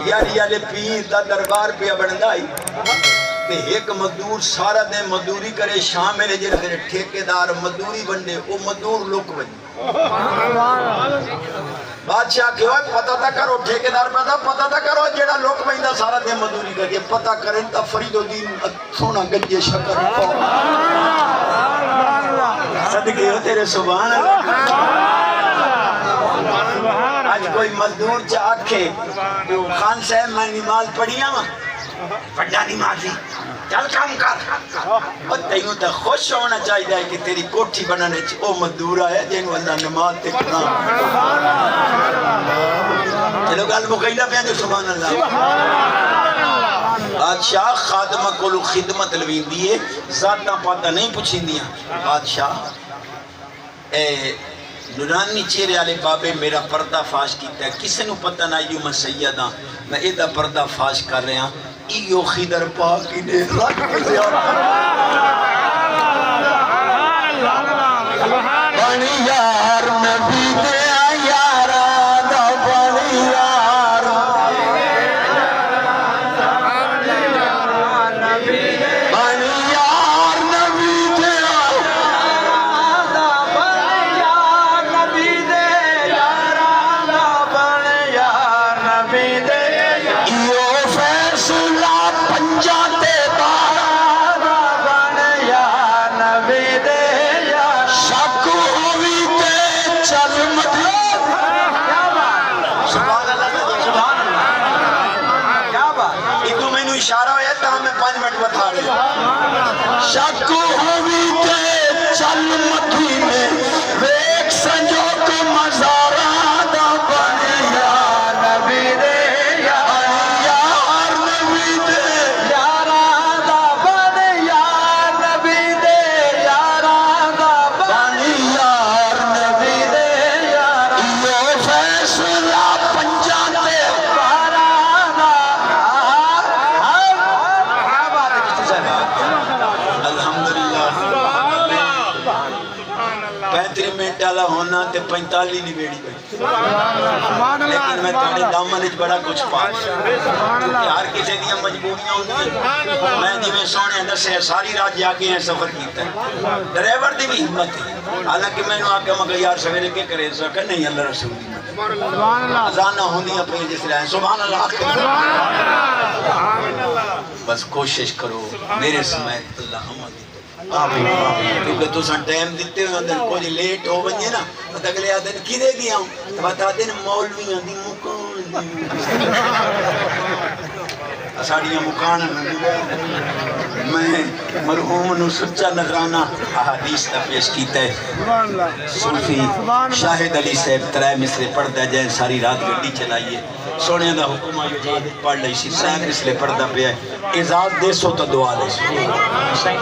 یار یہ پیر دا دربار پہ بندا ہی کہ ایک مزدور سارا دن مزدوری کرے شام میں جڑے میرے ٹھیکیدار مزدوری بنڈے وہ مزدور لوک بنے بادشاہ کہ ہوئے پتہ تھا کرو ٹھیکیدار پتہ تھا کرو جڑا لوک بندا سارا دن مزدوری کر کے پتہ کریں تا فرید الدین سونا گنجے شکر پاؤ صدقے ہو تیرے سبحان اللہ آج کوئی مزدور چاکھے خان صاحب میں نماز پڑھیا ہوں بڑا نمازی چل کام کر اور تیوں تا خوش ہونا چاہیے ہے کہ تیری کوٹھی بنانے او مزدور آیا جنہوں اللہ نماز تکنا چلو گل مقیدہ پہ جو سبحان اللہ بادشاہ خادمہ کو لوگ خدمت لوین دیئے ذاتاں پاتہ نہیں پوچھیں دیا بادشاہ نورانی چہرے والے بابے میرا پردہ فاش کیتا ہے کسی نو پتہ نہ یوں میں سید ہاں میں ایدہ پردہ فاش کر رہے ہاں ایو خضر پاک انہیں رکھ کے بنی یار نبی دے یارا دا بنی یار بنی یار نبی دے اشارہ ہویا تھا ہمیں 5 منٹ بتا رہے شک ہوئی تے چل مدھی میں ویک سنجو کو مزارہ دا بنی یا نبی دے یار نبی دے یارہ دا بنی یا نبی دے یارہ دا بنی یار نبی دے یارہ یہ فیصلہ پنجان دے ڈالا ہونا تے 45 نہیں بیڑی پہ لیکن میں تھوڑے دامن اچھ بڑا کچھ پاس ہر کسی دیا مجبوریاں ہوتی ہیں میں جی میں سونے اندر سے ساری رات جا کے ہیں سفر کیتا ہے ڈرائیور دی بھی ہمت ہے حالانکہ میں نے آگے مگر یار سویرے کے کرے سکا نہیں اللہ رسول ازانہ ہوندی اپنی جس لئے سبحان اللہ بس کوشش کرو میرے سمیت اللہ حمد کیونکہ تو سن ٹائم دیتے ہوئے اندر کوئی لیٹ ہو بنجے نا تو اگلے آدھن کی دے دیا ہوں بتا دیں مولویاں دی مکان ساڑیاں مکان میں مرحوم نو سچا نظرانہ احادیث تا پیش کیتا ہے صوفی شاہد علی صاحب ترائے مصرے پڑھتا جائیں ساری رات گڑی چلائیے سونے دا حکم آئیو جہاں پڑھ لئی سی صاحب مصرے پڑھتا پہ ہے اعزاز دے سو تا دعا دے سو